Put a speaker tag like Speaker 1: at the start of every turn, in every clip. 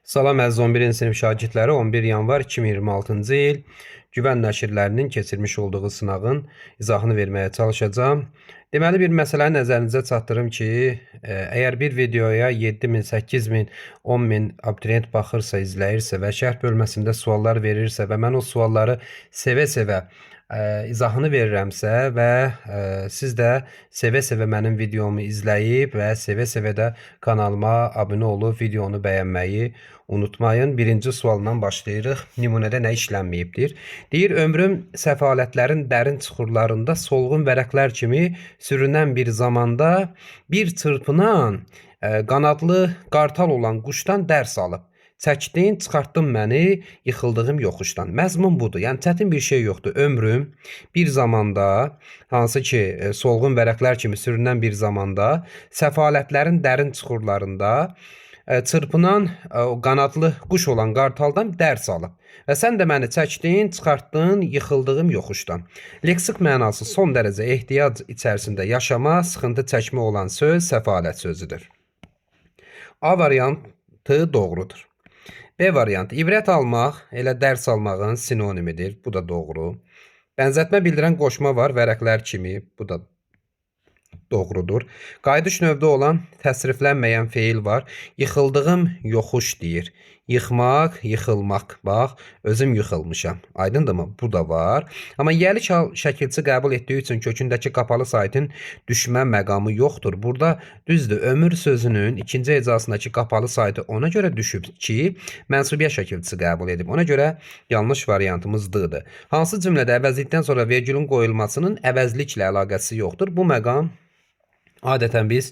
Speaker 1: Salam əziz 11-ci sinif şagirdləri, 11 yanvar 2026-cı il Güvən nəşrlərinin keçirmiş olduğu sınağın izahını verməyə çalışacağım. Deməli, bir məsələni nəzərinizə çatdırım ki, əgər bir videoya 7000, 8000, 10000 abituriyent baxırsa, izləyirsə və şərh bölməsində suallar verirsə və mən o sualları sevə-sevə izahını verirəmsə və siz də sevə-sevə mənim videomu izləyib və sevə-sevə də kanalıma abunə olub videonu bəyənməyi unutmayın. Birinci sualdan başlayırıq. Nümunədə nə işlənməyibdir? Deyir, ömrüm səfalətlərin dərin çuxurlarında solğun vərəqlər kimi sürünən bir zamanda bir çırpınan qanadlı qartal olan quşdan dərs alıb. Çəkdin, çıxartdın məni yıxıldığım yoxuşdan. Məzmun budur. Yəni çətin bir şey yoxdur. Ömrüm bir zamanda, hansı ki solğun vərəqlər kimi sürünən bir zamanda səfalətlərin dərin çuxurlarında çırpınan o qanadlı quş olan qartaldan dərs alıb. Və sən də məni çəkdin, çıxartdın yıxıldığım yoxuşdan. Leksik mənası son dərəcə ehtiyac içərisində yaşama, sıxıntı çəkmə olan söz səfalət sözüdür. A variantı doğrudur. B variantı ibrət almaq elə dərs almağın sinonimidir. Bu da doğru. Bənzətmə bildirən qoşma var vərəqlər kimi. Bu da doğrudur. Qayıdış növdə olan təsriflənməyən feil var. Yıxıldığım yoxuş deyir. Yıxmaq, yıxılmaq. Bax, özüm yıxılmışam. Aydındırmı? Bu da var. Amma yəlik hal şəkilçi qəbul etdiyi üçün kökündəki qapalı saytın düşmə məqamı yoxdur. Burada düzdür, ömür sözünün ikinci ecasındakı qapalı saytı ona görə düşüb ki, mənsubiyyət şəkilçisi qəbul edib. Ona görə yanlış variantımız D-dir. Hansı cümlədə əvəzlikdən sonra vergülün qoyulmasının əvəzliklə əlaqəsi yoxdur? Bu məqam adətən biz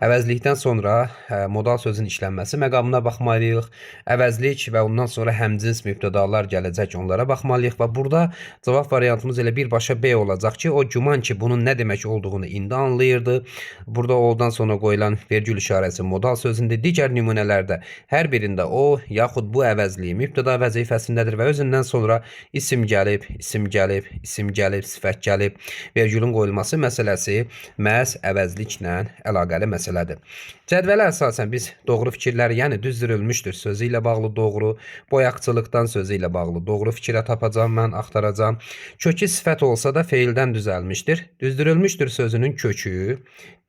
Speaker 1: əvəzlikdən sonra modal sözün işlənməsi məqamına baxmalıyıq. Əvəzlik və ondan sonra həmcins mübtədalar gələcək, onlara baxmalıyıq və burada cavab variantımız elə birbaşa B olacaq ki, o güman ki, bunun nə demək olduğunu indi anlayırdı. Burada oldan sonra qoyulan vergül işarəsi modal sözündə, digər nümunələrdə hər birində o, yaxud bu əvəzliyi mübtəda vəzifəsindədir və özündən sonra isim gəlib, isim gəlib, isim gəlib, sifət gəlib. Vergülün qoyulması məsələsi məhz əvəzliklə əlaqəli məsələdir. Cədvələ əsasən biz doğru fikirləri, yəni düzdürülmüşdür sözü ilə bağlı doğru, boyaqçılıqdan sözü ilə bağlı doğru fikrə tapacağım, mən axtaracağım. Kökü sifət olsa da feildən düzəlmişdir. Düzdürülmüşdür sözünün kökü,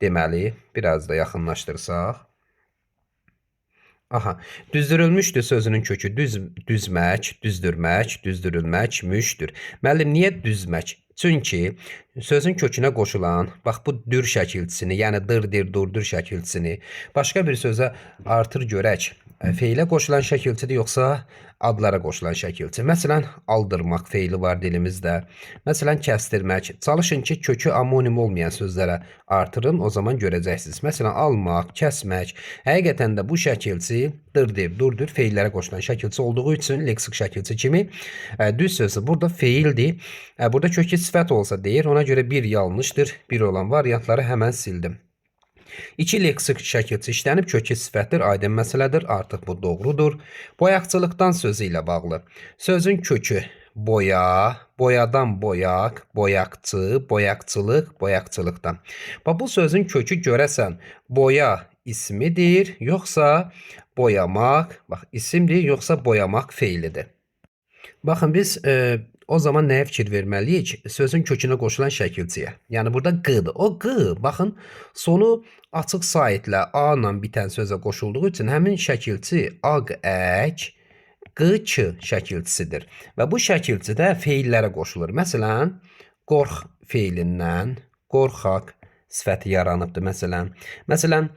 Speaker 1: deməli, biraz da yaxınlaşdırsaq. Aha, düzdürülmüşdür sözünün kökü düzmək, düzdürmək, düzdürülmək, müşdür. Müəllim, niyə düzmək? Çünki sözün kökünə qoşulan, bax bu dür şəkilçisini, yəni dır-dir, dur-dur şəkilçisini başqa bir sözə artır görək. Feilə qoşulan şəkilçidir, yoxsa adlara qoşulan şəkilçi. Məsələn, aldırmaq feili var dilimizdə. Məsələn, kəstirmək. Çalışın ki, kökü amonim olmayan sözlərə artırın, o zaman görəcəksiniz. Məsələn, almaq, kəsmək. Həqiqətən də bu şəkilçi dır-dir, dur-dur feillərə qoşulan şəkilçi olduğu üçün leksik şəkilçi kimi düz sözü burada feildir. Burada kökü sifət olsa deyir, ona görə bir yanlışdır. Bir olan variantları həmən sildim. İki leksik şəkilçi işlənib, kökü sifətdir, aydın məsələdir, artıq bu doğrudur. Boyaqçılıqdan sözü ilə bağlı. Sözün kökü boya, boyadan boyaq, boyaqçı, boyaqçılıq, boyaqçılıqdan. Bu sözün kökü görəsən boya ismidir, yoxsa boyamaq, bax isimdir, yoxsa boyamaq feilidir. Baxın, biz o zaman nəyə fikir verməliyik? Sözün kökünə qoşulan şəkilçiyə. Yəni burada q'dır. O q, baxın, sonu açıq saitlə a ilə bitən sözə qoşulduğu üçün həmin şəkilçi aq, ək, q-ç şəkilçisidir. Və bu şəkilçidə feillərə qoşulur. Məsələn, qorx feilindən qorxaq sifəti yaranıbdır. Məsələn,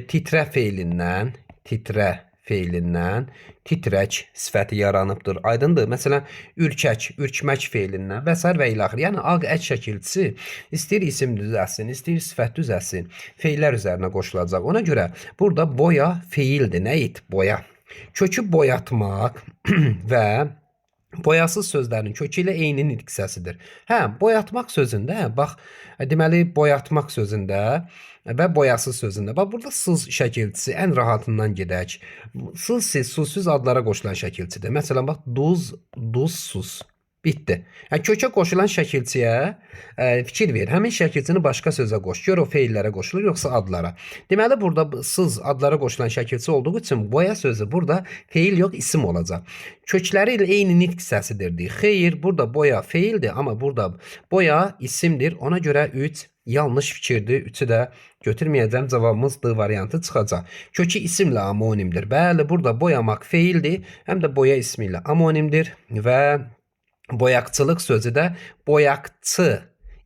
Speaker 1: titrə feilindən titrə feilindən titrək sifəti yaranıbdır. Aydındır? Məsələn, ürkək, ürkmək feilindən və s. və ilaxır. Yəni, aq, ək şəkilçisi istəyir isim düzəlsin, istəyir sifət düzəlsin, feillər üzərinə qoşulacaq. Ona görə burada boya feildir. Nə it? Boya. Kökü boyatmaq və boyasız sözlərin kökü ilə eyni nitq səsidir. Boyatmaq sözündə, bax, deməli, boyatmaq sözündə və boyasız sözündə. Bax, burada sız şəkilçisi ən rahatından gedək. Sız, siz, susuz adlara qoşulan şəkilçidir. Məsələn, bax, duz, duzsuz. Bitdi. Yəni kökə qoşulan şəkilçiyə fikir ver. Həmin şəkilçini başqa sözə qoş. Gör o feillərə qoşulur yoxsa adlara. Deməli burada sız adlara qoşulan şəkilçi olduğu üçün boya sözü burada feil yox isim olacaq. Kökləri ilə eyni nitq hissəsidir. Xeyr, burada boya feildir, amma burada boya isimdir. Ona görə 3 yanlış fikirdir. 3-ü də götürməyəcəm. Cavabımız D variantı çıxacaq. Kökü isimlə amonimdir. Bəli, burada boyamaq feildir, həm də boya ismi ilə amonimdir və boyaqçılıq sözü də boyaqçı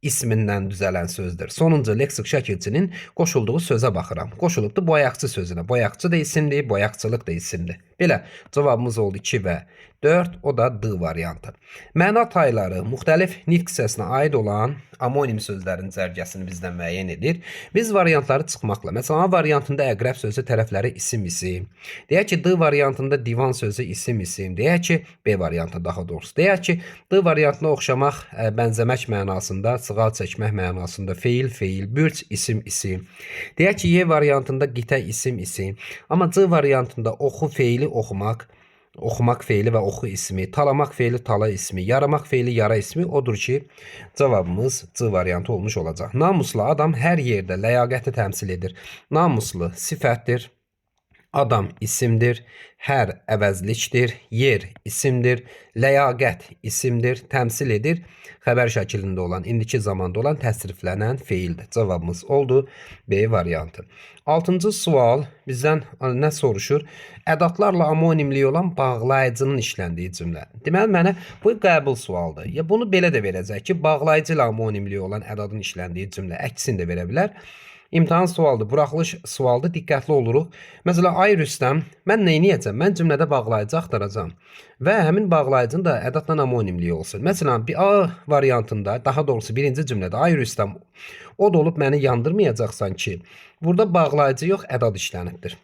Speaker 1: ismindən düzələn sözdür. Sonuncu leksik şəkilçinin qoşulduğu sözə baxıram. Qoşulubdu boyaqçı sözünə. Boyaqçı da isimdir, boyaqçılıq da isimdir. Belə cavabımız oldu 2 və 4, o da D variantı. Məna tayları müxtəlif nitq hissəsinə aid olan amonim sözlərin cərgəsini bizdən müəyyən edir. Biz variantları çıxmaqla, məsələn, A variantında əqrəb sözü tərəfləri isim. Deyək ki, D variantında divan sözü isim. Deyək ki, B variantı daha doğrusu. Deyək ki, D variantına oxşamaq, bənzəmək mənasında, sığal çəkmək mənasında feil, bürc, isim. Deyək ki, Y variantında qitə isim. Amma C variantında oxu feili oxumaq feili və oxu ismi, talamaq feili tala ismi, yaramaq feili yara ismi odur ki, cavabımız C variantı olmuş olacaq. Namuslu adam hər yerdə ləyaqəti təmsil edir. Namuslu sifətdir, adam isimdir, hər əvəzlikdir, yer isimdir, ləyaqət isimdir, təmsil edir. Xəbər şəklində olan, indiki zamanda olan təsriflənən feildir. Cavabımız oldu B variantı. 6-cı sual bizdən nə soruşur? Ədatlarla amonimliyi olan bağlayıcının işləndiyi cümlə. Deməli, mənə bu qəbul sualdır. Ya bunu belə də verəcək ki, bağlayıcı ilə amonimliyi olan ədadın işləndiyi cümlə əksini də verə bilər. İmtahan sualdır, buraxılış sualdır, diqqətli oluruq. Məsələn, ay Rüstəm, mən nə edəcəm? Mən cümlədə bağlayıcı axtaracam və həmin bağlayıcının da ədatla amonimliyi olsun. Məsələn, bir A variantında, daha doğrusu birinci cümlədə ay Rüstəm, od olub məni yandırmayacaqsan ki, burada bağlayıcı yox, ədad işlənibdir.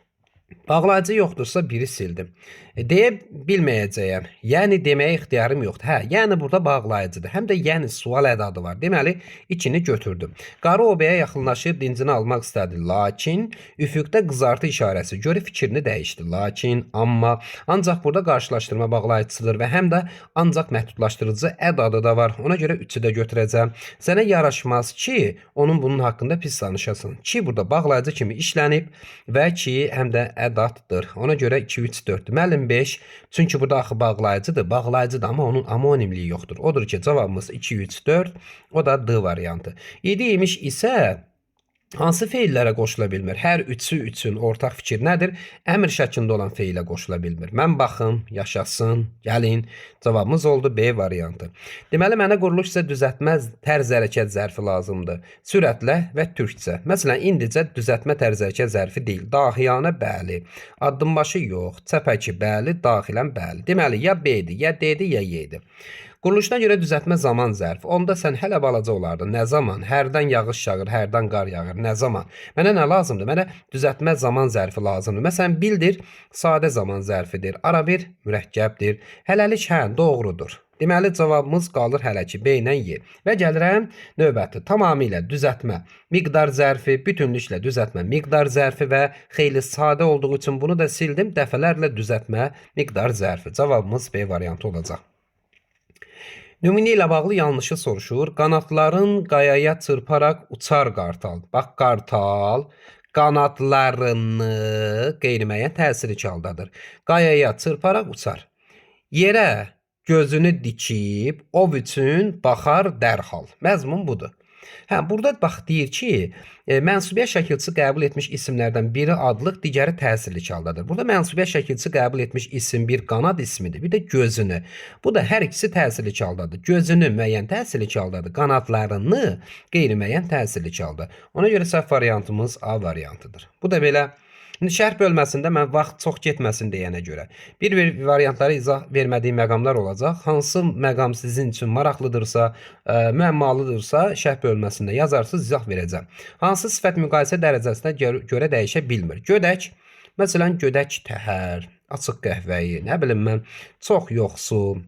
Speaker 1: Bağlayıcı yoxdursa biri sildim. Deyə bilməyəcəyəm. Yəni deməyə ixtiyarım yoxdur. Hə, yəni burada bağlayıcıdır. Həm də yəni sual ədadı var. Deməli, içini götürdüm. Qarı obaya yaxınlaşıb dincini almaq istədi. Lakin üfüqdə qızartı işarəsi görə fikrini dəyişdi. Lakin, amma, ancaq burada qarşılaşdırma bağlayıcısıdır və həm də ancaq məhdudlaşdırıcı ədadı da var. Ona görə 3-ü də götürəcəm. Sənə yaraşmaz ki, onun bunun haqqında pis danışasın. Ki burada bağlayıcı kimi işlənib və ki həm də ədaddır. Ona görə 2, 3, 4. Müəllim 5. Çünki burada axı bağlayıcıdır. Bağlayıcıdır, amma onun amonimliyi yoxdur. Odur ki, cavabımız 2, 3, 4. O da D variantı. 7 imiş isə hansı feillərə qoşula bilmir? Hər üçü üçün ortaq fikir nədir? Əmr şəklində olan feilə qoşula bilmir. Mən baxım, yaşasın, gəlin. Cavabımız oldu B variantı. Deməli, mənə quruluş isə düzəltmə tərz hərəkət zərfi lazımdır. Sürətlə və türkcə. Məsələn, indicə düzəltmə tərz hərəkət zərfi deyil. Daxiyanə bəli. Addımbaşı yox. Çəpəki bəli. Daxilən bəli. Deməli, ya B-dir, ya D-dir, ya Y-dir. Quruluşuna görə düzəltmə zaman zərfi. Onda sən hələ balaca olardın. Nə zaman? Hərdən yağış yağır, hərdən qar yağır. Nə zaman? Mənə nə lazımdır? Mənə düzəltmə zaman zərfi lazımdır. Məsələn, bildir, sadə zaman zərfidir. Ara bir mürəkkəbdir. Hələlik hə, doğrudur. Deməli, cavabımız qalır hələ ki, B ilə Y. Və gəlirəm növbəti tamamilə düzəltmə miqdar zərfi, bütünlüklə düzəltmə miqdar zərfi və xeyli sadə olduğu üçün bunu da sildim. Dəfələrlə düzəltmə miqdar zərfi. Cavabımız B variantı olacaq. Nümunə ilə bağlı yanlışı soruşur. Qanatların qayaya çırparaq uçar qartal. Bax, qartal qanatlarını qeyri-müəyyən təsiri çaldadır. Qayaya çırparaq uçar. Yerə gözünü dikib, ov üçün baxar dərhal. Məzmun budur. Hə, burada bax deyir ki, mənsubiyyət şəkilçisi qəbul etmiş isimlərdən biri adlıq, digəri təsirli çaldadır. Burada mənsubiyyət şəkilçisi qəbul etmiş isim bir qanad ismidir, bir də gözünü. Bu da hər ikisi təsirli çaldadır. Gözünü müəyyən təsirli çaldadır, qanadlarını qeyri-müəyyən təsirli çaldadır. Ona görə səhv variantımız A variantıdır. Bu da belə. Şərh bölməsində mən vaxt çox getməsin deyənə görə bir variantlara izah vermədiyim məqamlar olacaq. Hansı məqam sizin üçün maraqlıdırsa, müəmmalıdırsa şərh bölməsində yazarsınız, izah verəcəm. Hansı sifət müqayisə dərəcəsinə görə dəyişə bilmir? Gödək, məsələn, gödək təhər, açıq qəhvəyi, nə bilim mən, çox yoxsul,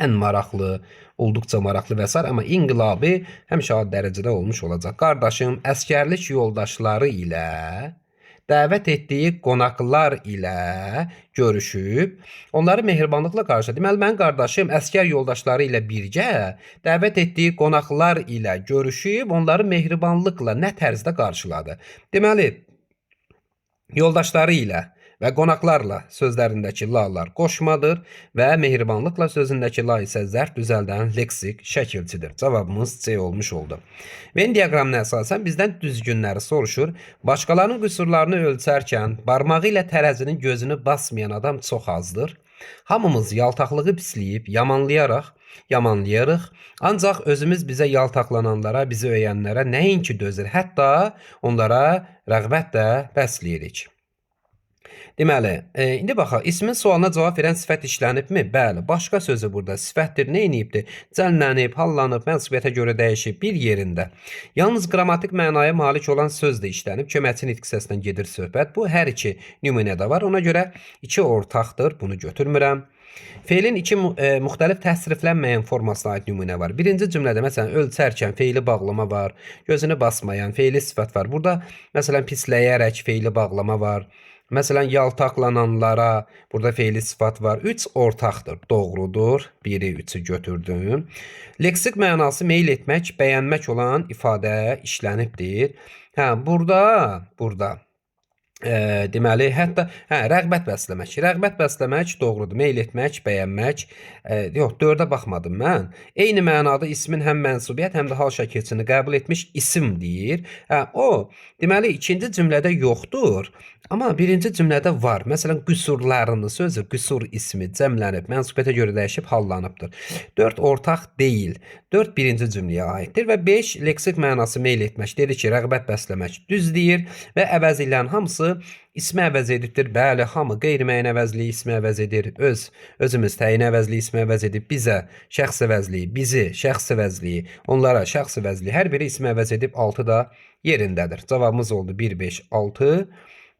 Speaker 1: ən maraqlı, olduqca maraqlı və s. Amma inqilabi həmişə ad dərəcədə olmuş olacaq. Qardaşım, əskərlik yoldaşları ilə dəvət etdiyi qonaqlar ilə görüşüb, onları mehribanlıqla qarşıladı. Deməli, mənim qardaşım əsgər yoldaşları ilə birgə dəvət etdiyi qonaqlar ilə görüşüb, onları mehribanlıqla nə tərzdə qarşıladı? Deməli, yoldaşları ilə və qonaqlarla sözlərindəki lalar qoşmadır və mehribanlıqla sözündəki la isə zərf düzəldən leksik şəkilçidir. Cavabımız C olmuş oldu. Venn diaqramına əsasən bizdən düzgünləri soruşur. Başqalarının qüsurlarını ölçərkən barmağı ilə tərəzinin gözünü basmayan adam çox azdır. Hamımız yaltaqlığı pisləyib, yamanlayarıq. Ancaq özümüz bizə yaltaqlananlara, bizi öyənlərə nəinki dözür, hətta onlara rəğbət də bəsləyirik. Deməli, indi baxaq, ismin sualına cavab verən sifət işlənibmi? Bəli, başqa sözü burada sifətdir. Nə edibdir? Cəllənib, hallanıb, mənsubiyyətə görə dəyişib bir yerində. Yalnız qrammatik mənaya malik olan söz də işlənib. Köməkçi nitq hissəsindən gedir söhbət. Bu hər iki nümunədə var. Ona görə iki ortaqdır. Bunu götürmürəm. Feilin iki müxtəlif təsriflənməyən formasına aid nümunə var. Birinci cümlədə məsələn ölçərkən feili bağlama var, gözünü basmayan feili sifət var. Burada məsələn pisləyərək feili bağlama var. Məsələn, yaltaqlananlara burada feili sifat var. 3 ortaqdır, doğrudur. 1-i 3-ü götürdüm. Leksik mənası meyil etmək, bəyənmək olan ifadə işlənibdir. Burada deməli, hətta rəğbət bəsləmək. Rəğbət bəsləmək doğrudur. Meyl etmək, bəyənmək. Yox, 4-ə baxmadım mən. Eyni mənada ismin həm mənsubiyyət, həm də hal şəkilçini qəbul etmiş isim deyir. O, deməli, ikinci cümlədə yoxdur. Amma birinci cümlədə var. Məsələn, qüsurlarını sözü, qüsur ismi cəmlənib, mənsubiyyətə görə dəyişib, hallanıbdır. 4 ortaq deyil. 4 birinci cümləyə aiddir və 5 leksik mənası meyl etmək. Dedi ki, rəğbət bəsləmək düz deyir və əvəz ilən hamısı ismi əvəz edibdir. Bəli, hamı qeyri-müəyyən əvəzliyi ismi əvəz edir. Özümüz təyin əvəzliyi ismi əvəz edib. Bizə şəxs əvəzliyi, bizi şəxs əvəzliyi, onlara şəxs əvəzliyi. Hər biri ismi əvəz edib 6 da yerindədir. Cavabımız oldu 1, 5, 6.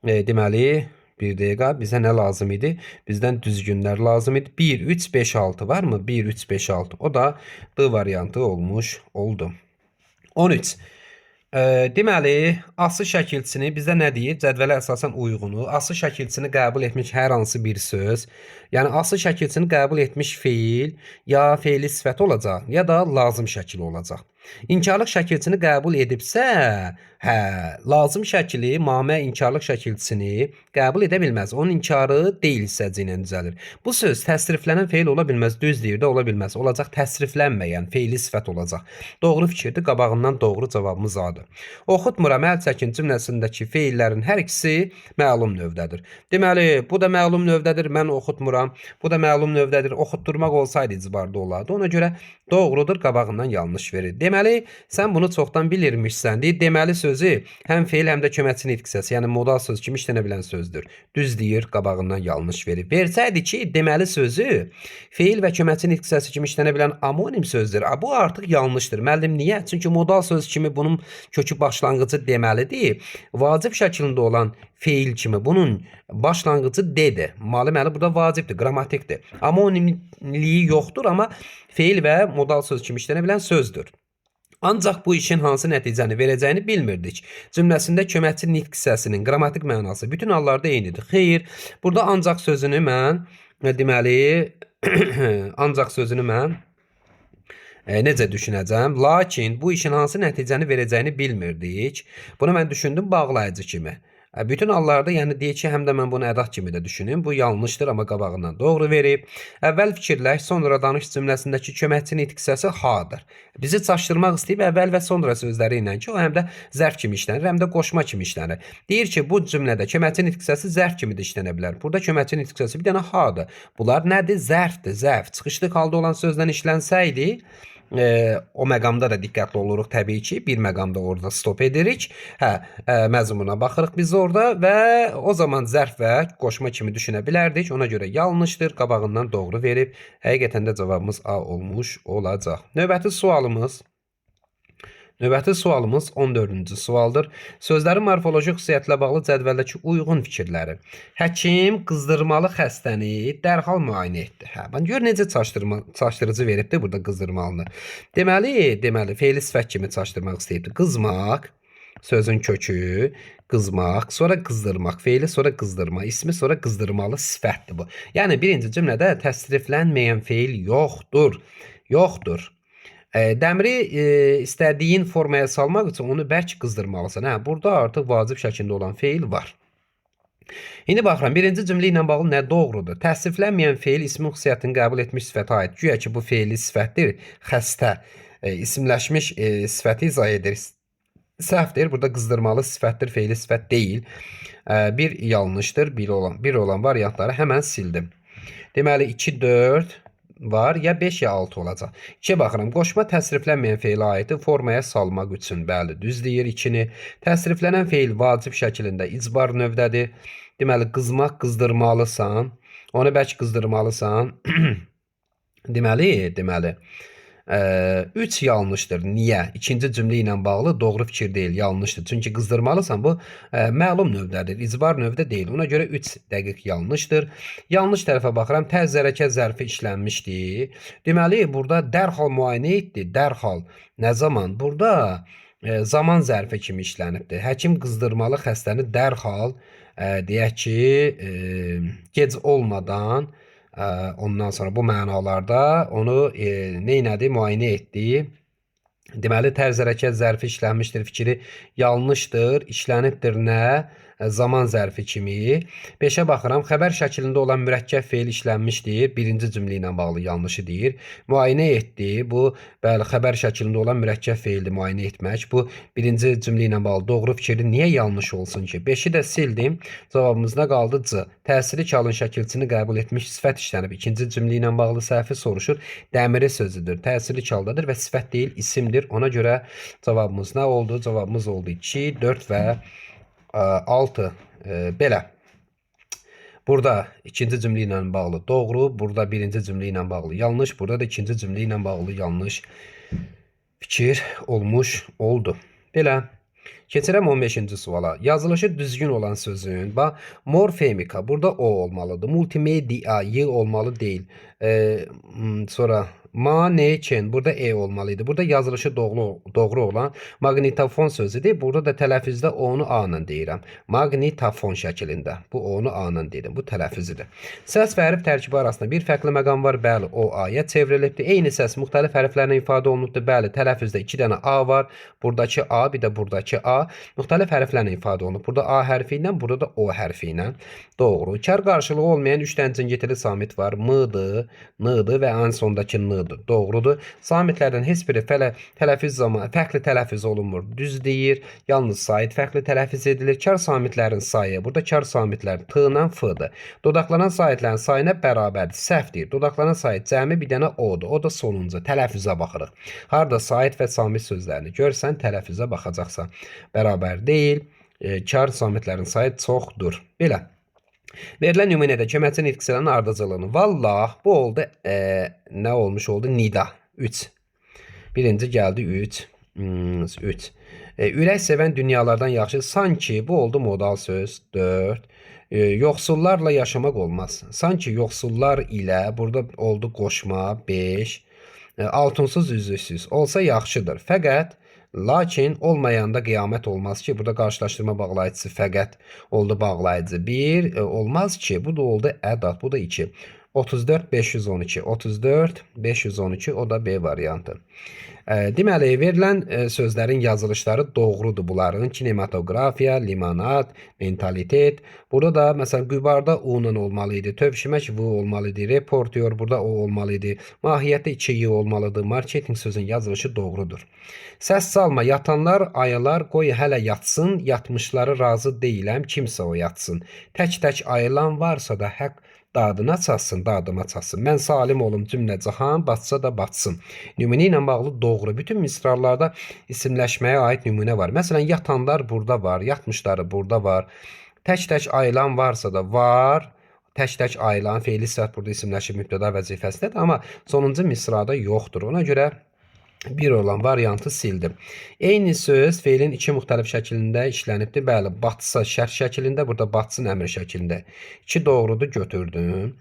Speaker 1: Deməli, bir dəqiqə bizə nə lazım idi? Bizdən düzgünlər lazım idi. 1, 3, 5, 6 var mı? 1, 3, 5, 6. O da D variantı olmuş oldu. 13. Deməli, asıl şəkilçini bizdə nə deyir? Cədvələ əsasən uyğunu. Asıl şəkilçini qəbul etmiş hər hansı bir söz. Yəni, asıl şəkilçini qəbul etmiş feil ya feili sifət olacaq, ya da lazım şəkil olacaq. İnkarlıq şəkilçini qəbul edibsə, lazım şəkili, mamə inkarlıq şəkilçisini qəbul edə bilməz. Onun inkarı deyil hissəci ilə düzəlir. Bu söz təsriflənən feil ola bilməz, düz deyir də ola bilməz. Olacaq təsriflənməyən feili sifət olacaq. Doğru fikirdir, qabağından doğru cavabımız A'dır. Oxutmuram, əl çəkin cümləsindəki feillərin hər ikisi məlum növdədir. Deməli, bu da məlum növdədir, mən oxutmuram. Bu da məlum növdədir, oxutturmaq olsaydı icbarda olardı. Ona görə doğrudur, qabağından yanlış verir. Deməli, sən bunu çoxdan bilirmişsən. Deməli sözü həm feil, həm də köməkçi nitq hissəsi, yəni modal söz kimi işlənə bilən sözdür. Düz deyir, qabağından yanlış verir. Versəydi ki, deməli sözü feil və köməkçi nitq hissəsi kimi işlənə bilən amonim sözdür. Bu artıq yanlışdır. Müəllim, niyə? Çünki modal söz kimi bunun kökü başlanğıcı deməlidir. Vacib şəklində olan feil kimi bunun başlanğıcı D-dir. Deməli, burada vacibdir, qrammatikdir. Amonimliyi yoxdur, amma feil və modal söz kimi işlənə bilən sözdür. Ancaq bu işin hansı nəticəni verəcəyini bilmirdik. Cümləsində köməkçi nitq hissəsinin qrammatik mənası bütün hallarda eynidir. Xeyr, burada ancaq sözünü mən, deməli, ancaq sözünü mən necə düşünəcəm? Lakin bu işin hansı nəticəni verəcəyini bilmirdik. Bunu mən düşündüm bağlayıcı kimi. Bütün hallarda, yəni deyək ki, həm də mən bunu ədat kimi də düşünüm. Bu yanlışdır, amma qabağından doğru verib. Əvvəl fikirləş, sonra danış cümləsindəki köməkçi nitq hissəsi H-dır. Bizi çaşdırmaq istəyib əvvəl və sonra sözləri ilə ki, o həm də zərf kimi işlənir, həm də qoşma kimi işlənir. Deyir ki, bu cümlədə köməkçi nitq hissəsi zərf kimi də işlənə bilər. Burada köməkçi nitq hissəsi bir dənə H-dır. Bunlar nədir? Zərfdir, zərf. Çıxışlıq halda olan sözdən işlənsəydi, o məqamda da diqqətli oluruq təbii ki, bir məqamda orada stop edirik. Məzmuna baxırıq biz orada və o zaman zərf və qoşma kimi düşünə bilərdik. Ona görə yanlışdır, qabağından doğru verib. Həqiqətən də cavabımız A olmuş olacaq. Növbəti sualımız 14-cü sualdır. Sözlərin morfoloji xüsusiyyətlə bağlı cədvəldəki uyğun fikirləri. Həkim qızdırmalı xəstəni dərhal müayinə etdi. Gör necə çaşdırıcı veribdir burada qızdırmalını. Deməli, feili sifət kimi çaşdırmaq istəyibdir. Qızmaq sözün kökü, Qızmaq, sonra qızdırmaq feili, sonra qızdırma ismi, sonra qızdırmalı sifətdir bu. Yəni birinci cümlədə təsriflənməyən feil yoxdur. Yoxdur. Dəmiri istədiyin formaya salmaq üçün onu bərk qızdırmalısan. Hə, burada artıq vacib şəklində olan feil var. İndi baxıram, birinci cümlə ilə bağlı nə doğrudur? Təsriflənməyən feil ismin xüsusiyyətini qəbul etmiş sifətə aid. Güya ki, bu feilli sifətdir, xəstə, isimləşmiş sifəti izah edir. Səhvdir, burada qızdırmalı sifətdir, feilli sifət deyil. Bir yanlışdır, bir olan variantları həmən sildim. Deməli, 2, 4 var, ya 5 ya 6 olacaq. 2-yə baxıram, qoşma təsriflənməyən feilə aiddir, formaya salmaq üçün, bəli, düz deyir 2-ni. Təsriflənən feil vacib şəklində icbar növdədir. Deməli, qızmaq, qızdırmalısan, onu bəlkə qızdırmalısan. Deməli, 3 yanlışdır. Niyə? İkinci cümlə ilə bağlı doğru fikir deyil, yanlışdır. Çünki qızdırmalısan, bu məlum növdədir, icbar növdə deyil. Ona görə 3 dəqiq yanlışdır. Yanlış tərəfə baxıram, tərz hərəkət zərfi işlənmişdir. Deməli, burada dərhal müayinə etdi, dərhal. Nə zaman? Burada zaman zərfi kimi işlənibdir. Həkim qızdırmalı xəstəni dərhal, deyək ki, gec olmadan, ondan sonra bu mənalarda onu neynədi, müayinə etdi. Deməli, tərz hərəkət zərfi işlənmişdir fikri yanlışdır, işlənibdir nə? Zaman zərfi kimi. 5-ə baxıram, xəbər şəklində olan mürəkkəb feil işlənmişdir. Birinci cümlə ilə bağlı yanlışı deyir. Müayinə etdi. Bu, bəli, xəbər şəklində olan mürəkkəb feildir, müayinə etmək. Bu, birinci cümlə ilə bağlı doğru fikri niyə yanlış olsun ki? 5-i də sildim. Cavabımız nə qaldı? C. Təsiri kalın şəkilçini qəbul etmiş sifət işlənib. İkinci cümlə ilə bağlı səhvi soruşur. Dəmiri sözüdür. Təsiri kaldadır və sifət deyil, isimdir. Ona görə cavabımız nə oldu? Cavabımız oldu 2, 4 və 6. Belə. Burada ikinci cümlə ilə bağlı doğru, burada birinci cümlə ilə bağlı yanlış, burada da ikinci cümlə ilə bağlı yanlış fikir olmuş oldu. Belə. Keçirəm 15-ci suala. Yazılışı düzgün olan sözün, morfemika, burada o olmalıdır. Multimediayı olmalı değil. Sonra maneken, burada e olmalıydı. Burada yazılışı doğru olan magnitofon sözüdür. Burada da tələffüzdə onu A-la deyirəm. Magnitofon şəklində. Bu onu A-la deyirəm. Bu tələffüzüdür. Səs və hərf tərkibi arasında bir fərqli məqam var. Bəli, o A-ya çevrilibdir. Eyni səs müxtəlif hərflərlə ifadə olunubdur. Bəli, tələffüzdə 2 dənə A var. Buradakı A, bir də buradakı A. Müxtəlif hərflərlə ifadə olunub. Burada A hərfi ilə, burada da O hərfi ilə. Doğru. Kar qarşılığı olmayan 3 dənə cingitili samit var. M-dır, N-dır və ən sondakı N-dır. Doğrudur. Samitlərdən heç biri tələffüz zamanı fərqli tələffüz olunmur. Düz deyir. Yalnız sait fərqli tələffüz edilir. Kar samitlərin sayı. Burada kar samitlər T ilə F-dır. Dodaqlanan saitlərin sayına bərabərdir. Səhv deyir. Dodaqlanan sait cəmi bir dənə O-dur. O da sonuncu. Tələffüzə baxırıq. Harda sait və samit sözlərini görsən, tələffüzə baxacaqsan. Bərabər deyil. Kar samitlərin sayı çoxdur. Belə. Verilən nümunədə köməkçinin itkisilərin ardıcılığını. Vallah, bu oldu, nə olmuş oldu? Nida. 3. Birinci gəldi 3. 3. Ürək sevən dünyalardan yaxşı. Sanki, bu oldu modal söz. 4. Yoxsullarla yaşamaq olmaz. Sanki yoxsullar ilə, burada oldu qoşma. 5. Altınsız üzüksüz olsa yaxşıdır. Fəqət, lakin olmayanda qiyamət olmaz ki, burada qarşılaşdırma bağlayıcısı fəqət oldu bağlayıcı. 1 olmaz ki, bu da oldu ədat, bu da 2. 34 512, 34 512, o da B variantı. Deməli, verilən sözlərin yazılışları doğrudur bunların. Kinematografiya, limonad, mentalitet. Burada da məsələn Gübarda U-la olmalıydı. Tövşimək V olmalıydı. Reportyor burada O olmalıydı. Mahiyyətdə 2Y olmalıdır. Marketing sözün yazılışı doğrudur. Səs salma, yatanlar, ayılar, qoy hələ yatsın. Yatmışları razı deyiləm, kimsə o yatsın. Tək-tək ayılan varsa da həq dadına çatsın, dadıma çatsın. Mən salim olum cümlə cahan, batsa da batsın. Nümunə ilə bağlı doğru. Bütün misralarda isimləşməyə aid nümunə var. Məsələn, yatanlar burada var, yatmışları burada var. Tək-tək ayılan varsa da var. Tək-tək ayılan feili sifət burada isimləşib mübtəda vəzifəsindədir, amma sonuncu misrada yoxdur. Ona görə bir olan variantı sildim. Eyni söz feilin iki müxtəlif şəklində işlənibdir. Bəli, batsa şərt şəklində, burada batsın əmr şəklində. 2 doğrudur, götürdüm.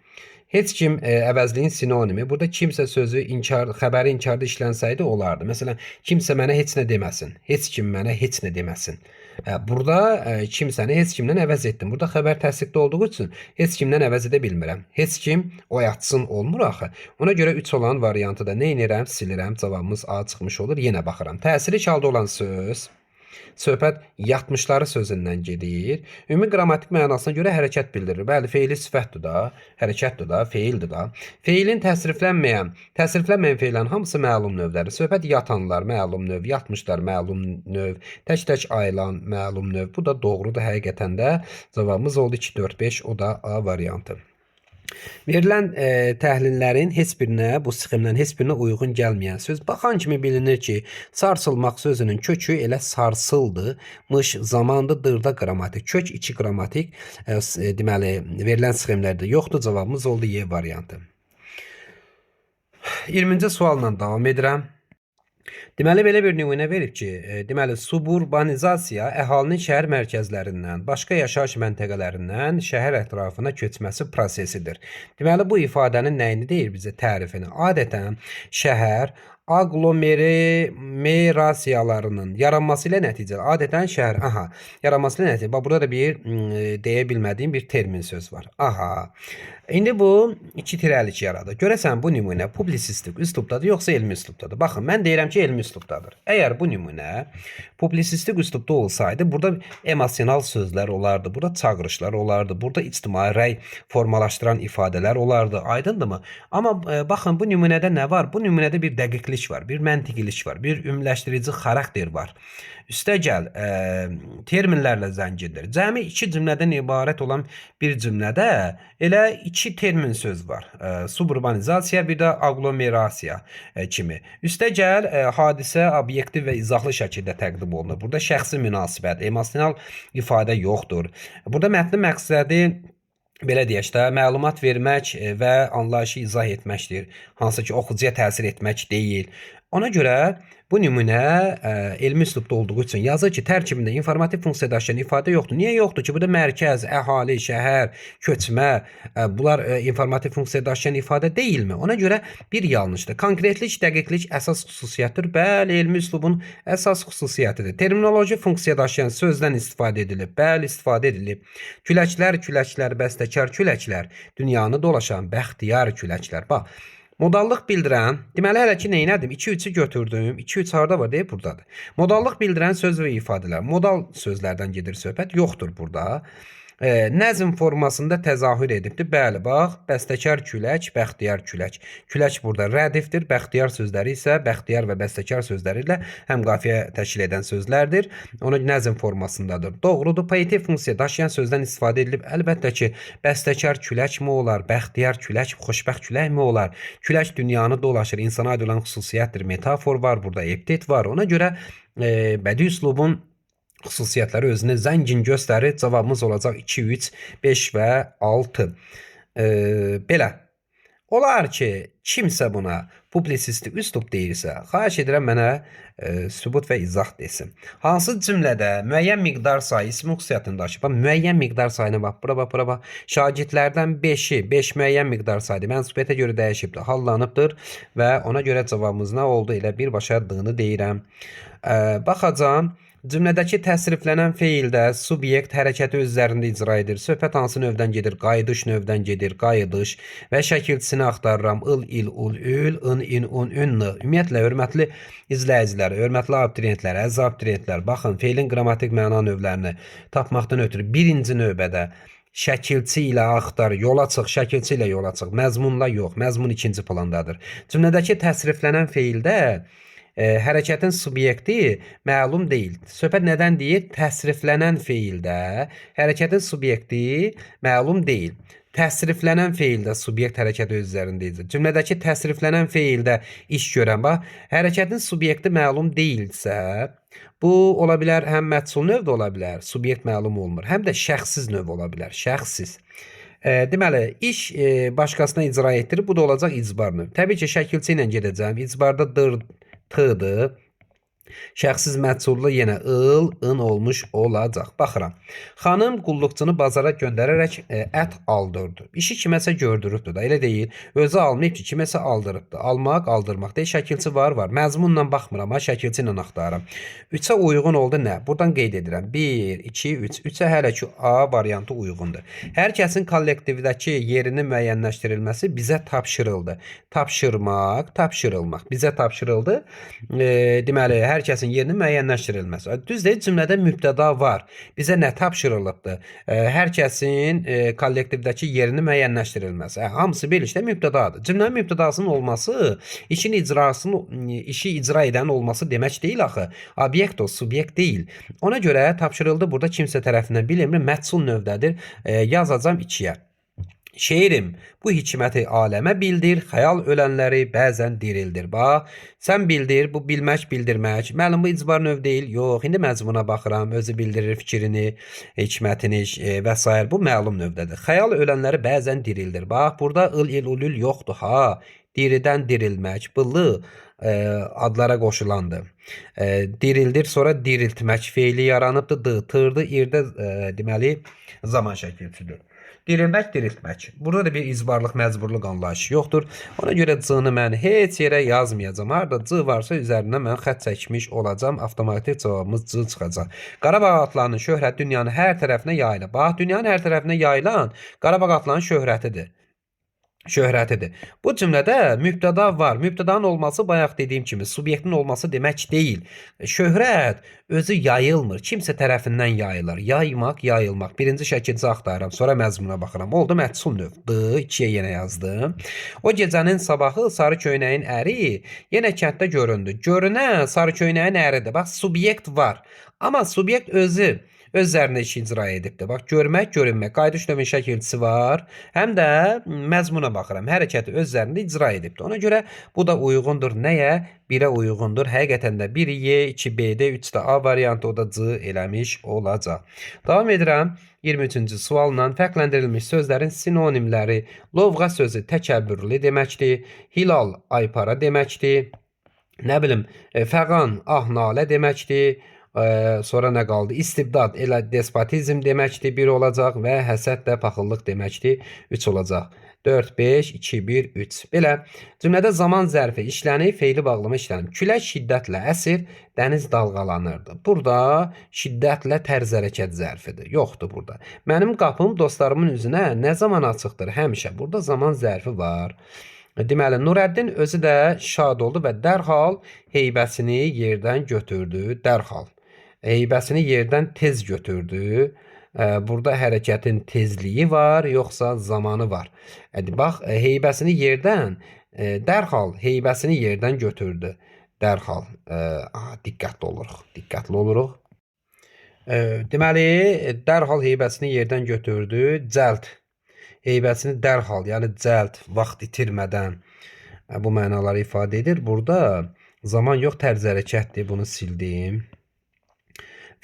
Speaker 1: Heç kim əvəzliyin sinonimi. Burada kimsə sözü inkar, xəbəri inkarda işlənsəydi olardı. Məsələn, kimsə mənə heç nə deməsin. Heç kim mənə heç nə deməsin. Burada kimsəni heç kimdən əvəz etdim. Burada xəbər təsdiqdə olduğu üçün heç kimdən əvəz edə bilmirəm. Heç kim oyatsın olmur axı. Ona görə 3 olan variantı da nə edirəm? Silirəm. Cavabımız A çıxmış olur. Yenə baxıram. Təsiri çalda olan söz. Söhbət yatmışları sözündən gedir. Ümumi qrammatik mənasına görə hərəkət bildirir. Bəli, feili sifətdir da, hərəkətdir da, feildir da. Feilin təsriflənməyən feillərin hamısı məlum növləri. Söhbət yatanlar məlum növ, yatmışlar məlum növ, tək-tək ayılan məlum növ. Bu da doğrudur həqiqətən də. Cavabımız oldu 2, 4, 5, o da A variantı. Verilən təhlillərin heç birinə, bu sxemlərin heç birinə uyğun gəlməyən söz. Baxan kimi bilinir ki, sarsılmaq sözünün kökü elə sarsıldımış zamandır, dırda qrammatik. Kök 2 qrammatik deməli verilən sxemlərdə yoxdur. Cavabımız oldu Y variantı. 20-ci sualla davam edirəm. Deməli, belə bir nümunə verib ki, deməli, suburbanizasiya əhalinin şəhər mərkəzlərindən, başqa yaşayış məntəqələrindən şəhər ətrafına köçməsi prosesidir. Deməli, bu ifadənin nəyini deyir bizə? Tərifini. Adətən şəhər aglomerasiyalarının yaranması ilə nəticə. Adətən şəhər, yaranması ilə nəticə. Bax, burada da bir deyə bilmədiyim bir termin söz var. İndi bu iki tirəlik yaradır. Görəsən bu nümunə publisistik üslubdadır, yoxsa elmi üslubdadır? Baxın, mən deyirəm ki, elmi üslubdadır. Əgər bu nümunə publisistik üslubda olsaydı, burada emosional sözlər olardı, burada çağırışlar olardı, burada ictimai rəy formalaşdıran ifadələr olardı. Aydındırmı? Amma baxın, bu nümunədə nə var? Bu nümunədə bir dəqiqlik var, bir məntiqilik var, bir ümumiləşdirici xarakter var. Üstəgəl terminlərlə zəngindir. Cəmi 2 cümlədən ibarət olan bir cümlədə elə 2 termin söz var. Suburbanizasiya, bir də aglomerasiya kimi. Üstəgəl hadisə obyektiv və izahlı şəkildə təqdim olunur. Burada şəxsi münasibət, emosional ifadə yoxdur. Burada mətnin məqsədi belə deyək də, məlumat vermək və anlayışı izah etməkdir. Hansı ki, oxucuya təsir etmək deyil. Ona görə bu nümunə elmi üslubda olduğu üçün yazır ki, tərkibində informativ funksiya daşıyan ifadə yoxdur. Niyə yoxdur ki? Burada mərkəz, əhali, şəhər, köçmə, bunlar informativ funksiya daşıyan ifadə deyilmi? Ona görə bir yanlışdır. Konkretlik, dəqiqlik əsas xüsusiyyətdir. Bəli, elmi üslubun əsas xüsusiyyətidir. Terminoloji funksiya daşıyan sözdən istifadə edilib. Bəli, istifadə edilib. Küləklər, bəstəkar küləklər, dünyanı dolaşan bəxtiyar küləklər. Bax, modallıq bildirən, deməli hələ ki neynədim? 2-3-ü götürdüm. 2-3 harda var? Deyib buradadır. Modallıq bildirən söz və ifadələr. Modal sözlərdən gedir söhbət. Yoxdur burada. Nəzm formasında təzahür edibdir. Bəli, bax, bəstəkar külək, bəxtiyar külək. Külək burada rədifdir. Bəxtiyar sözləri isə bəxtiyar və bəstəkar sözləri ilə həm qafiyə təşkil edən sözlərdir. Ona nəzm formasındadır. Doğrudur. Poetik funksiya daşıyan sözdən istifadə edilib. Əlbəttə ki, bəstəkar külək mi olar, bəxtiyar külək, xoşbəxt külək mi olar? Külək dünyanı dolaşır. İnsana aid olan xüsusiyyətdir. Metafor var burada, epitet var. Ona görə bədii üslubun xüsusiyyətləri özünü zəngin göstərir. Cavabımız olacaq 2, 3, 5 və 6. Belə. Olar ki, kimsə buna publisistik üslub deyirsə, xahiş edirəm mənə sübut və izah desin. Hansı cümlədə müəyyən miqdar sayı ismi xüsusiyyətini daşıyır? Müəyyən miqdar sayına bax, bura bax. Şagirdlərdən 5-i, 5 müəyyən miqdar sayıdır. Mənsubiyyətə görə dəyişibdir, hallanıbdır və ona görə cavabımız nə oldu? Elə birbaşa adını deyirəm. Baxacam. Cümlədəki təsriflənən feildə subyekt hərəkəti öz üzərində icra edir. Söhbət hansı növdən gedir? Qayıdış növdən gedir. Qayıdış və şəkilçisini axtarıram. Il, il, ul, ül, ın, in, un, ün. Ümumiyyətlə, hörmətli izləyicilər, hörmətli abituriyentlər, əziz abituriyentlər, baxın, feilin qrammatik məna növlərini tapmaqdan ötürü birinci növbədə şəkilçi ilə axtar, yola çıx, şəkilçi ilə yola çıx, məzmunla yox, məzmun ikinci plandadır. Cümlədəki təsriflənən feildə hərəkətin subyekti məlum deyil. Söhbət nədən deyir? Təsriflənən feildə hərəkətin subyekti məlum deyil. Təsriflənən feildə subyekt hərəkəti öz üzərindədir. Cümlədəki təsriflənən feildə iş görən, bax, hərəkətin subyekti məlum deyilsə, bu ola bilər həm məchul növ də ola bilər, subyekt məlum olmur, həm də şəxssiz növ ola bilər, şəxssiz. Deməli, iş başqasına icra etdirir, bu da olacaq icbar növ. Təbii ki, şəkilçi ilə gedəcəm, icbarda dır, t'dır. Şəxsiz məhsullu yenə ıl, ın olmuş olacaq. Baxıram. Xanım qulluqçunu bazara göndərərək ət aldırdı. İşi kiməsə gördürübdür da, elə deyil. Özü almayıb ki, kiməsə aldırıbdır. Almaq, aldırmaq deyə şəkilçi var. Məzmunla baxmıram, ha, şəkilçi ilə axtarıram. 3-ə uyğun oldu nə? Buradan qeyd edirəm. 1, 2, 3. 3-ə hələ ki A variantı uyğundur. Hər kəsin kollektivdəki yerini müəyyənləşdirilməsi bizə tapşırıldı. Tapşırmaq, tapşırılmaq bizə tapşırıldı. Deməli, hər kəsin yerini müəyyənləşdirilməsi. Düzdür, cümlədə mübtəda var. Bizə nə tapşırılıbdır? Hər kəsin kollektivdəki yerini müəyyənləşdirilməsi. Hamısı birlikdə mübtədadır. Cümlənin mübtədasının olması işi icra edən olması demək deyil axı. Obyekt o, subyekt deyil. Ona görə tapşırıldı burada kimsə tərəfindən bilinmir, məhsul növdədir. Yazacağam 2-yə. Şeirim bu hikməti aləmə bildir, xəyal ölənləri bəzən dirildir. Bax, sən bildir, bu bilmək, bildirmək. Məlum bu icbar növ deyil. Yox, indi məzmuna baxıram, özü bildirir fikrini, hikmətini və s. Bu məlum növdədir. Xəyal ölənləri bəzən dirildir. Bax, burada ıl, il, ulul yoxdur, ha. Diridən dirilmək, bıllı adlara qoşulandı. Dirildir, sonra diriltmək feili yaranıbdır, tırdı, irdə deməli zaman şəkilçidir. Dirilmək, diriltmək. Burada da bir icbarlıq, məcburluq anlayışı yoxdur. Ona görə C-ni mən heç yerə yazmayacağım. Harada C varsa üzərinə mən xətt çəkmiş olacağım. Avtomatik cavabımız C çıxacaq. Qarabağ atlarının şöhrəti dünyanın hər tərəfinə yayılır. Bax, dünyanın hər tərəfinə yayılan Qarabağ atlarının şöhrətidir. Bu cümlədə mübtəda var. Mübtədanın olması bayaq dediyim kimi subyektin olması demək deyil. Şöhrət özü yayılmır. Kimsə tərəfindən yayılır. Yaymaq, yayılmaq. Birinci şəkildə axtarıram. Sonra məzmuna baxıram. Oldu məhsul növdür. 2-yə yenə yazdım. O gecənin sabahı sarı köynəyin əri yenə kənddə göründü. Görünən sarı köynəyin əridir. Bax, subyekt var. Amma subyekt özü öz üzərində iş icra edibdir. Bax, görmək, görünmək. Qayıdış növün şəkilçisi var. Həm də məzmuna baxıram. Hərəkəti öz üzərində icra edibdir. Ona görə bu da uyğundur. Nəyə? 1-ə uyğundur. Həqiqətən də 1 Y, 2 B-də, 3 də A variantı, o da C eləmiş olacaq. Davam edirəm. 23-cü sualla fərqləndirilmiş sözlərin sinonimləri. Lovğa sözü təkəbbürlü deməkdir. Hilal aypara deməkdir. Nə bilim, fəqan ah-nalə deməkdir. Sonra nə qaldı? İstibdad elə despotizm deməkdir, 1 olacaq və həsəd də paxıllıq deməkdir, 3 olacaq. 4, 5, 2, 1, 3. Belə cümlədə zaman zərfi işlənib, feili bağlama işlənib. Külək şiddətlə əsir, dəniz dalğalanırdı. Burada şiddətlə tərz hərəkət zərfidir. Yoxdur burada. Mənim qapım dostlarımın üzünə nə zaman açıqdır? Həmişə. Burada zaman zərfi var. Deməli, Nurəddin özü də şad oldu və dərhal heybəsini yerdən götürdü. Dərhal. Heybəsini yerdən tez götürdü. Burada hərəkətin tezliyi var, yoxsa zamanı var. Bax, heybəsini yerdən, dərhal heybəsini yerdən götürdü. Dərhal. Diqqətli oluruq. Diqqətli oluruq. Deməli, dərhal heybəsini yerdən götürdü. Cəld. Heybəsini dərhal, yəni cəld, vaxt itirmədən bu mənaları ifadə edir. Burada zaman yox, tərz hərəkətdir. Bunu sildim.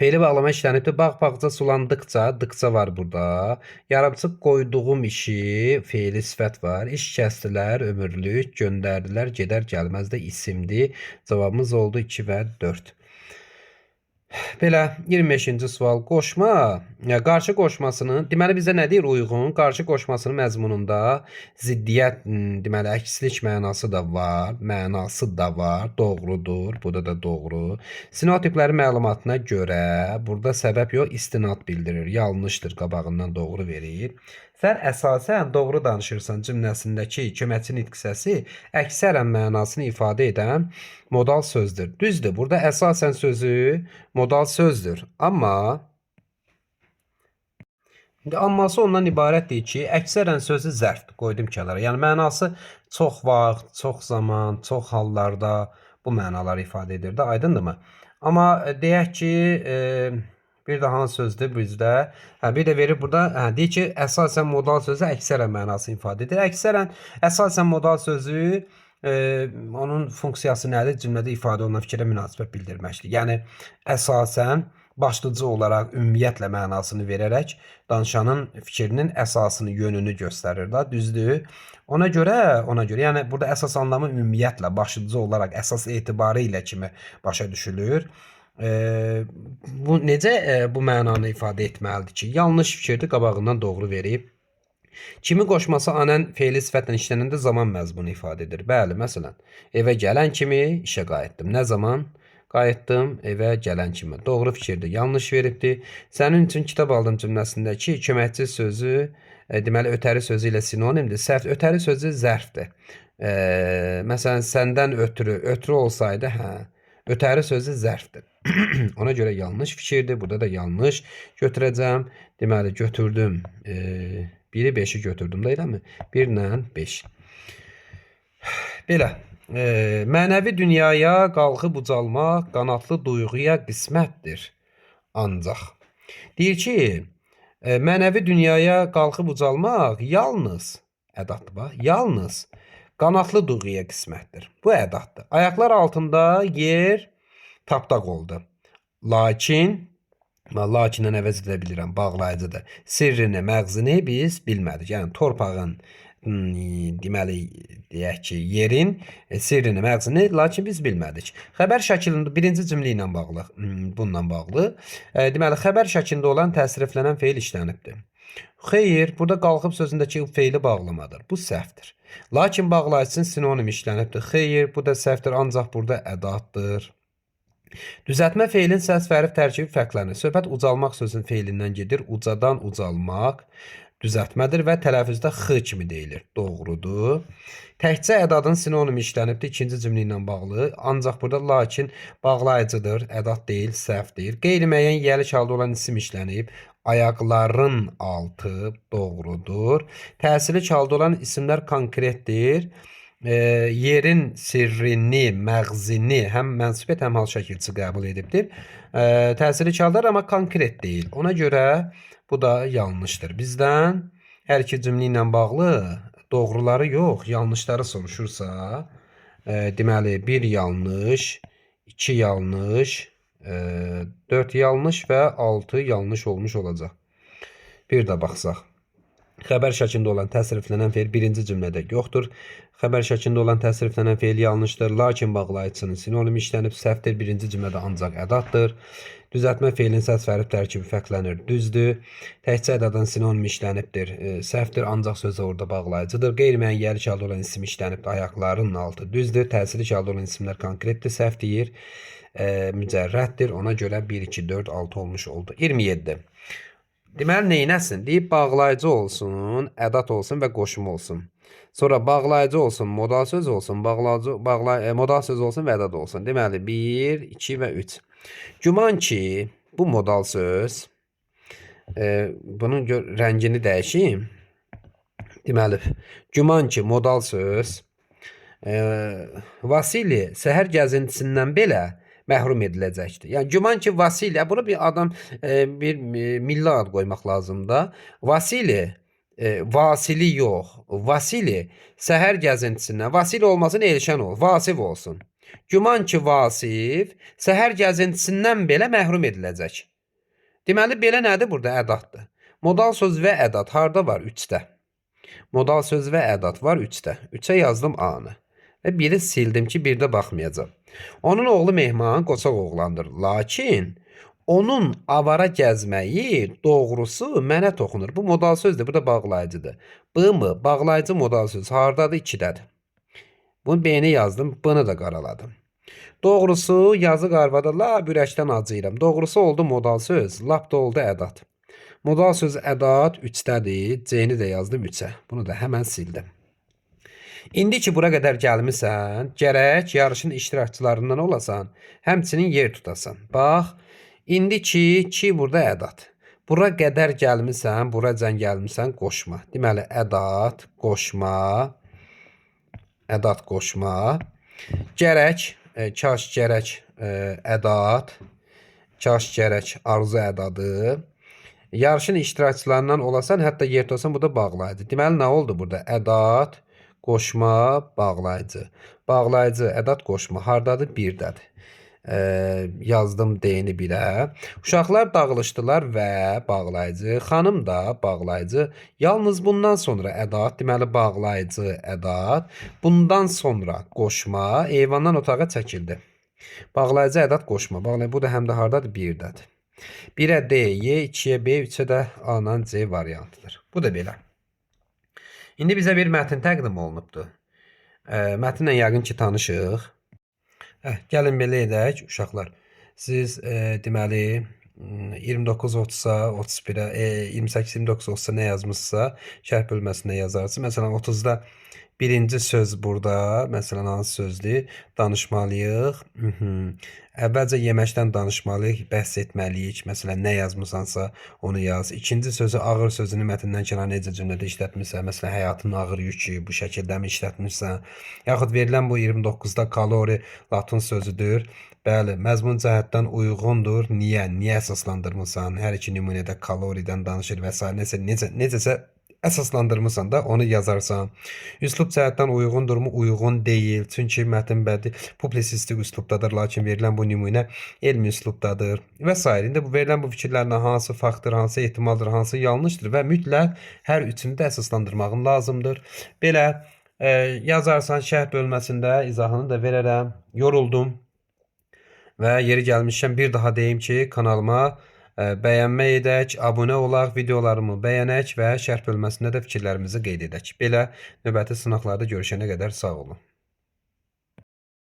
Speaker 1: Feili bağlama işlənibdir. Bağ bağca sulandıqca, dıqca var burada. Yarımçıq qoyduğum işi, feili sifət var. İş kəsdilər, ömürlük, göndərdilər, gedər gəlməz də isimdir. Cavabımız oldu 2 və 4. Belə 25-ci sual, qoşma, qarşı qoşmasının, deməli bizə nə deyir uyğun? Qarşı qoşmasının məzmununda ziddiyyət, deməli əkslik mənası da var, doğrudur, bu da doğru. Sinotiplərin məlumatına görə burada səbəb yox, istinad bildirir, yanlışdır, qabağından doğru verir. Sən əsasən doğru danışırsan cümləsindəki köməkçi nitq səsi əksərən mənasını ifadə edən modal sözdür. Düzdür, burada əsasən sözü modal sözdür. Amma amması ondan ibarətdir ki, əksərən sözü zərfdir, qoydum kənara. Yəni mənası çox vaxt, çox zaman, çox hallarda bu mənaları ifadə edir də, aydındırmı? Amma deyək ki, bir də hansı sözdür bizdə? Bir də verir burada, deyir ki, əsasən modal sözü əksərən mənasını ifadə edir. Əsasən modal sözü onun funksiyası nədir? Cümlədə ifadə olunan fikrə münasibət bildirməkdir. Yəni əsasən başlıca olaraq ümumiyyətlə mənasını verərək danışanın fikrinin əsasını, yönünü göstərir da, düzdür? Ona görə, yəni burada əsas anlamı ümumiyyətlə, başlıca olaraq, əsas etibarı ilə kimi başa düşülür. Bu necə bu mənanı ifadə etməlidir ki, yanlış fikirdir, qabağından doğru verib. Kimi qoşması anən fe'li sifətlə işlənəndə zaman məzmunu ifadə edir. Bəli, məsələn, evə gələn kimi işə qayıtdım. Nə zaman? Qayıtdım evə gələn kimi. Doğru fikirdir, yanlış veribdir. Sənin üçün kitab aldım cümləsindəki köməkçi sözü, deməli, ötəri sözü ilə sinonimdir. Səhv, ötəri sözü zərfdir. Məsələn, səndən ötürü olsaydı, hə, ötəri sözü zərfdir. Ona görə yanlış fikirdir. Burada da yanlış götürəcəm. Deməli, götürdüm. 1'i 5'i götürdüm da eləmi? 1 ilə 5. Belə. Mənəvi dünyaya qalxıb ucalmaq qanatlı duyğuya qismətdir. Ancaq. Deyir ki, mənəvi dünyaya qalxıb ucalmaq yalnız, ədatdır bax, yalnız qanatlı duyğuya qismətdir. Bu ədatdır. Ayaqlar altında yer tapdaq oldu. Lakindən əvəz edə bilirəm, bağlayıcıdır. Sirrini, məğzini biz bilmədik. Yəni torpağın, deməli, deyək ki, yerin sirrini, məğzini, lakin biz bilmədik. Xəbər şəklində birinci cümlə ilə bağlı, bununla bağlı. Deməli, xəbər şəklində olan təsriflənən feil işlənibdir. Xeyr, burada qalxıb sözündəki feili bağlamadır. Bu səhvdir. Lakin bağlayıcısının sinonim işlənibdir. Xeyr, bu da səhvdir, ancaq burada ədatdır. Düzəltmə feilin səs verib tərkibi fərqlənir. Söhbət ucalmaq sözün feilindən gedir. Ucadan ucalmaq düzəltmədir və tələffüzdə x kimi deyilir. Doğrudur. Təkcə ədadın sinonimi işlənibdir ikinci cümlə ilə bağlı. Ancaq burada lakin bağlayıcıdır. Ədat deyil, səhvdir. Qeyri-müəyyən yiyəlik halda olan isim işlənib. Ayaqların altı doğrudur. Təsirli halda olan isimlər konkretdir. Yerin sirrini, məğzini həm mənsubiyət, həm hal şəkilçi qəbul edibdir. Təsirli haldadır, amma konkret deyil. Ona görə bu da yanlışdır. Bizdən hər iki cümlə ilə bağlı doğruları yox, yanlışları soruşursa, deməli 1 yanlış, 2 yanlış, 4 yanlış və 6 yanlış olmuş olacaq. Bir də baxsaq. Xəbər şəklində olan təsriflənən feil birinci cümlədə yoxdur. Xəbər şəklində olan təsriflənən feil yanlışdır. Lakin bağlayıcısının sinonimi işlənib səhvdir. Birinci cümlədə ancaq ədatdır. Düzəltmə feilin səs verib tərkibi fərqlənir. Düzdür. Təkcə ədadın sinonimi işlənibdir. Səhvdir, ancaq sözü orada bağlayıcıdır. Qeyri-müəyyən yiyəlik halda olan isim işlənib. Ayaqlarının altı. Düzdür. Təsirli halda olan isimlər konkretdir. Səhv deyir. Mücərrətdir. Ona görə 1, 2, 4, 6 olmuş oldu. 27. Deməli, neynəsin? Deyib, bağlayıcı olsun, ədat olsun və qoşma olsun. Sonra bağlayıcı olsun, modal söz olsun, modal söz olsun və ədat olsun. Deməli, 1, 2 və 3. Güman ki, bu modal söz, bunun rəngini dəyişim. Deməli, güman ki, modal söz, Vasili səhər gəzintisindən belə məhrum ediləcəkdir. Yəni güman ki, Vasili, buna bir adam, bir milli ad qoymaq lazımdır. Vasili, Vasili yox. Vasili səhər gəzintisindən, Vasili olmasın, Elşən ol, Vasif olsun. Güman ki, Vasif səhər gəzintisindən belə məhrum ediləcək. Deməli, belə nədir? Burada ədatdır. Modal söz və ədat harda var? 3-də. Modal söz və ədat var 3-də. 3-ə yazdım A-nı. Və biri sildim ki, bir də baxmayacağım. Onun oğlu Mehman qoçaq oğlandır. Lakin onun avara gəzməyi doğrusu mənə toxunur. Bu modal sözdür, bu da bağlayıcıdır. B mı? Bağlayıcı modal söz hardadır? 2-dədir. Bunu B-ni yazdım, B-ni da qaraladım. Doğrusu yazıq arvada lap ürəkdən acıyıram. Doğrusu oldu modal söz, lap da oldu ədat. Modal söz ədat 3-dədir. C-ni də yazdım 3-ə. Bunu da həmən sildim. İndi ki, bura qədər gəlmisən, gərək yarışın iştirakçılarından olasan, həmçinin yer tutasan. Bax, indi ki burada ədat. Bura qədər gəlmisən, buracan gəlmisən, qoşma. Deməli, ədat, qoşma, ədat, qoşma. Gərək, kaş, gərək, ədat, kaş, gərək, arzu ədadı. Yarışın iştirakçılarından olasan, hətta yer tutasan, bu da bağlayıcı. Deməli, nə oldu burada? Ədat, qoşma, bağlayıcı. Bağlayıcı, ədat, qoşma. Hardadır? 1-dədir. yazdım D-ni 1-ə. Uşaqlar dağılışdılar və bağlayıcı, xanım da bağlayıcı. Yalnız bundan sonra ədat, deməli bağlayıcı ədat, bundan sonra qoşma eyvandan otağa çəkildi. Bağlayıcı ədat qoşma. Bağlayıcı bu da həm də hardadır? 1-dədir. 1-ə D, Y, 2-yə B, 3-ə də A-dan C variantıdır. Bu da belə. İndi bizə bir mətn təqdim olunubdur. Mətnlə yəqin ki tanışıq. Gəlin belə edək uşaqlar. Siz deməli 29-30-a, 31-ə, 28-29-30-a nə yazmışsa şərh bölməsində yazarsınız. Məsələn 30-da birinci söz burada, məsələn hansı sözdür? Danışmalıyıq. Əvvəlcə yeməkdən danışmalıyıq, bəhs etməliyik. Məsələn nə yazmısansa onu yaz. İkinci sözü ağır sözünü mətndən kənar necə cümlədə işlətmirsən? Məsələn həyatın ağır yükü bu şəkildəmi işlətmirsən? Yaxud verilən bu 29-da kalori latın sözüdür. Bəli, məzmun cəhətdən uyğundur. Niyə? Niyə əsaslandırmısan? Hər iki nümunədə kaloridən danışır və s. necəsə əsaslandırmısan da onu yazarsan. Üslub cəhətdən uyğundurmu? Uyğun deyil. Çünki mətn bədii publisistik üslubdadır, lakin verilən bu nümunə elmi üslubdadır və s. İndi bu verilən bu fikirlərlə hansı faktdır, hansı ehtimaldır, hansı yanlışdır və mütləq hər üçünü də əsaslandırmağın lazımdır. Belə yazarsan şərh bölməsində izahını da verərəm. Yoruldum. Və yeri gəlmişkən bir daha deyim ki, kanalıma bəyənmə edək, abunə olaq, videolarımı bəyənək və şərh bölməsində də fikirlərimizi qeyd edək. Belə növbəti sınaqlarda görüşənə qədər sağ olun.